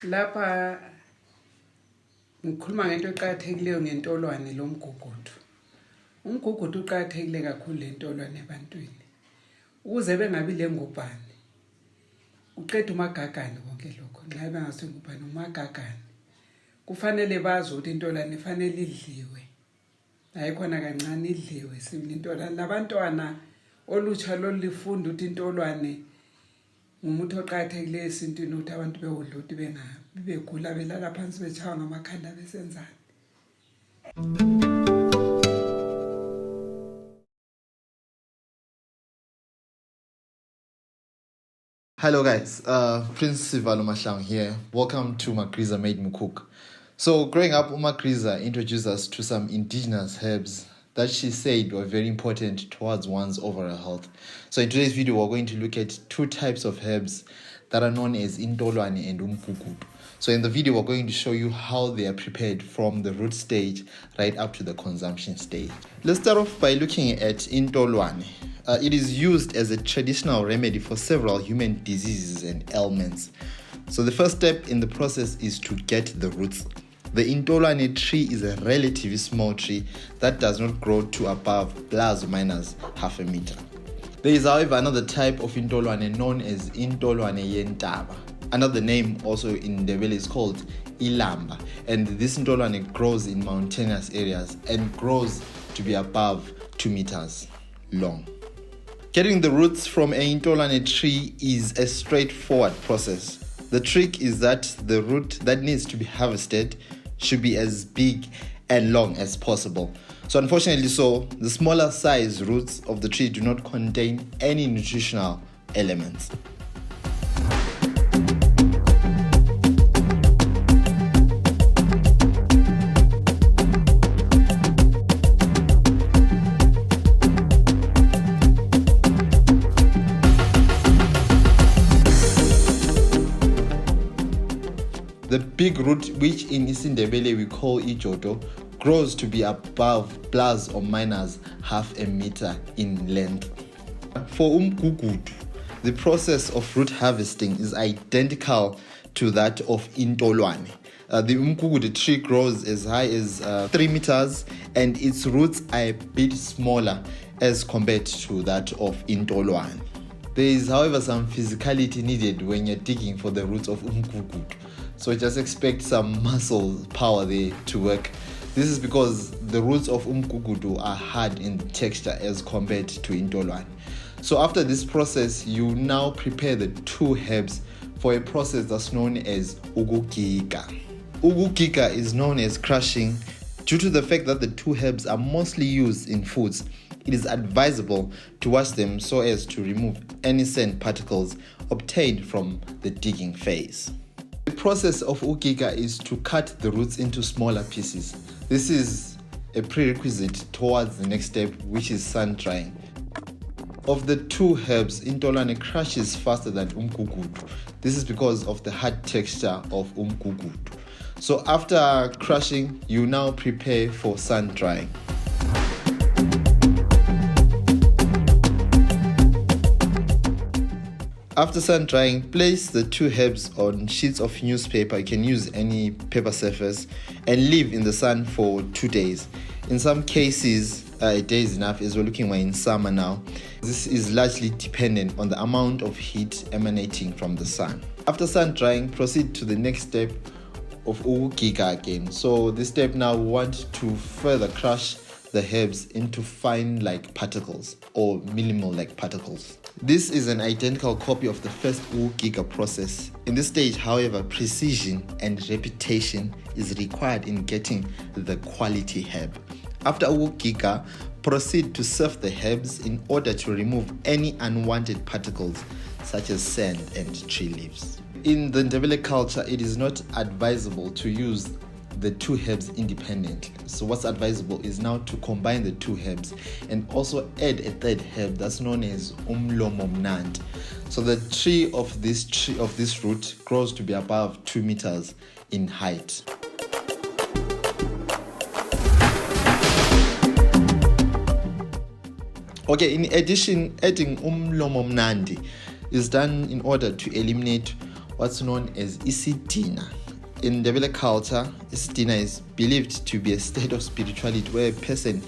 Lapha ngikhuluma ngento eqhathekileyo ngentolwane lomgugudu. Umgugudu uqhathekile kakhulu lentolwane ebantwini. Ukuze bengabi lengubhane. Uqeda umagagane konke lokho. Nxa bengasengubhane umagagane. Kufanele bazi ukuthi intolwane ifanele idliwe. Ayikhona kancane idliwe simile intolwane. Labantwana olutsha lolifunda ukuthi intolwane umuntu oqhathekileyo esintwini ukuthi abantu bewudla ukuthi begula belala phansi bechawa ngamakhanda besenzani. Hello guys, Prince Sivalo Mashlang here. Welcome to Magriza Made Me Cook. So growing up, uMagriza introduced us to some indigenous herbs that she said were very important towards one's overall health. So in today's video, we're going to look at two types of herbs that are known as Intolwane and Umgugudu. So in the video, we're going to show you how they are prepared from the root stage right up to the consumption stage. Let's start off by looking at Intolwane. It is used as a traditional remedy for several human diseases and ailments. So the first step in the process is to get the roots. The Intolwane tree is a relatively small tree that does not grow to above plus or minus half a meter. There is, however, another type of Intolwane known as Intolwane yentaba. Another name also in Ndebele is called Ilamba, and this Intolwane grows in mountainous areas and grows to be above 2 meters long. Getting the roots from a Intolwane tree is a straightforward process. The trick is that the root that needs to be harvested should be as big and long as possible. So unfortunately, the smaller size roots of the tree do not contain any nutritional elements. The big root, which in isiNdebele we call ijodo, grows to be above plus or minus half a meter in length. For umgugudu, the process of root harvesting is identical to that of Intolwane. The umgugudu tree grows as high as 3 meters, and its roots are a bit smaller as compared to that of Intolwane. There is, however, some physicality needed when you're digging for the roots of umgugudu. So just expect some muscle power there to work. This is because the roots of umgugudu are hard in texture as compared to Intolwane. So after this process, you now prepare the two herbs for a process that's known as ukugiga. Ukugiga is known as crushing. Due to the fact that the two herbs are mostly used in foods, it is advisable to wash them so as to remove any sand particles obtained from the digging phase. The process of ugiga is to cut the roots into smaller pieces. This is a prerequisite towards the next step, which is sun drying. Of the two herbs, Intolwane crushes faster than umgugudu. This is because of the hard texture of umgugudu. So after crushing, you now prepare for sun drying. After sun drying, place the two herbs on sheets of newspaper. You can use any paper surface and leave in the sun for 2 days. In some cases, a day is enough, as we're looking in summer now. This is largely dependent on the amount of heat emanating from the sun. After sun drying, proceed to the next step of ugiga again. So this step now, we want to further crush the herbs into fine like particles or minimal like particles. This is an identical copy of the first ugiga process. In this stage, however, precision and repetition is required in getting the quality herb. After ugiga, proceed to sift the herbs in order to remove any unwanted particles such as sand and tree leaves. In the Ndebele culture, it is not advisable to use the two herbs independently. So what's advisable is now to combine the two herbs and also add a third herb that's known as umnandi. So the tree of this root grows to be above 2 meters in height. Okay, in addition, adding umnandi is done in order to eliminate what's known as isidina. In Ndebele culture, isidina is believed to be a state of spirituality where a person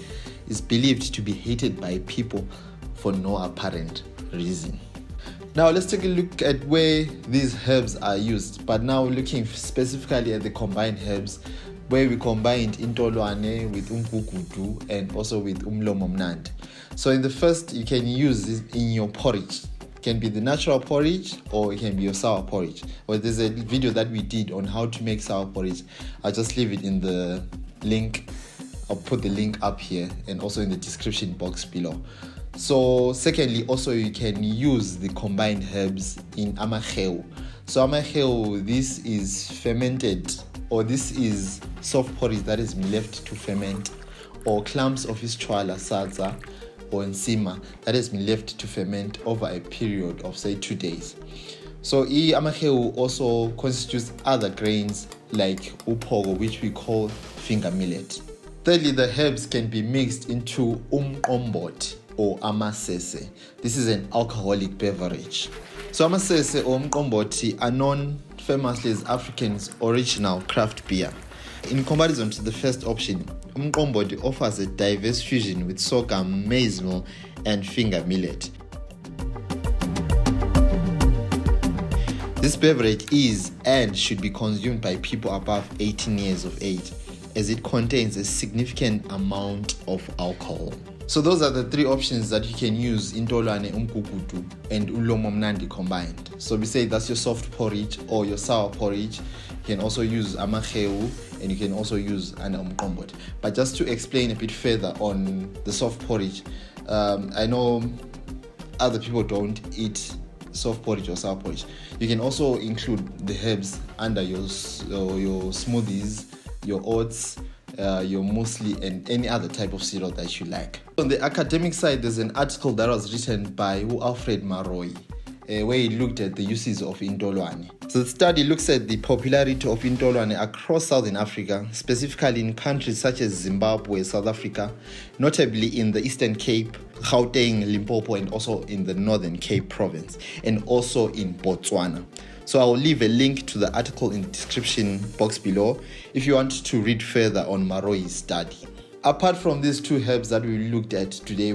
is believed to be hated by people for no apparent reason. Now let's take a look at where these herbs are used, but now looking specifically at the combined herbs, where we combined Intolwane with Umgugudu and also with umnandi. So in the first, you can use this in your porridge. It can be the natural porridge or it can be your sour porridge. Well, there's a video that we did on how to make sour porridge. I'll just leave it in the link. I'll put the link up here and also in the description box below. So secondly, also you can use the combined herbs in amaheu. So amaheu, this is fermented, or this is soft porridge that has been left to ferment, or clumps of ischwala salsa or nsima that has been left to ferment over a period of say 2 days. So amaheu also constitutes other grains like upogo, which we call finger millet. Thirdly, the herbs can be mixed into umqombothi or amasese. This is an alcoholic beverage. So amasese or umqombothi are known famously as Africa's original craft beer. In comparison to the first option, umqombothi offers a diverse fusion with sorghum, maize meal, and finger millet. This beverage is and should be consumed by people above 18 years of age, as it contains a significant amount of alcohol. So those are the three options that you can use Intolwane Umgugudu and umnandi combined. So we say that's your soft porridge or your sour porridge. You can also use amaheu and you can also use an umqombothi. But just to explain a bit further on the soft porridge, I know other people don't eat soft porridge or sour porridge. You can also include the herbs under your smoothies, your oats, your muesli, and any other type of cereal that you like. On the academic side, there's an article that was written by Alfred Maroyi, where he looked at the uses of Intolwane. So the study looks at the popularity of Intolwane across Southern Africa, specifically in countries such as Zimbabwe, South Africa, notably in the Eastern Cape, Gauteng, Limpopo, and also in the Northern Cape province, and also in Botswana. So I'll leave a link to the article in the description box below if you want to read further on Maroyi's study. Apart from these two herbs that we looked at today,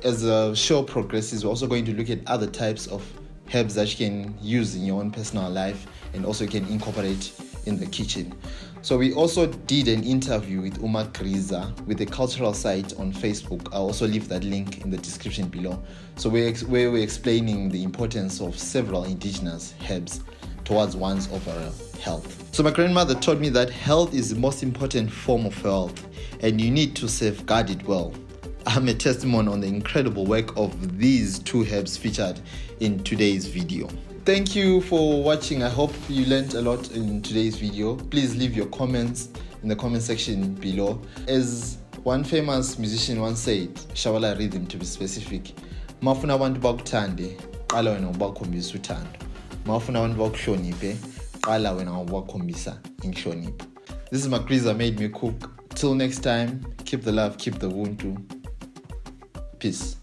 as the show progresses, we're also going to look at other types of herbs that you can use in your own personal life and also you can incorporate in the kitchen. So we also did an interview with uMagriza with the cultural site on Facebook. I'll also leave that link in the description below. So where we're explaining the importance of several indigenous herbs towards one's overall health. So my grandmother taught me that health is the most important form of wealth and you need to safeguard it well. I'm a testimony on the incredible work of these two herbs featured in today's video. Thank you for watching. I hope you learned a lot in today's video. Please leave your comments in the comment section below. As one famous musician once said, Shawala rhythm to be specific, mafuna abantu bakuthande, qala wena ubakhombisa uthando. Mafuna abantu bakuhloniphe, qala wena ubakhombisa inhlonipho. This is Magriza made me cook. Till next time, keep the love, keep the ubuntu. Peace.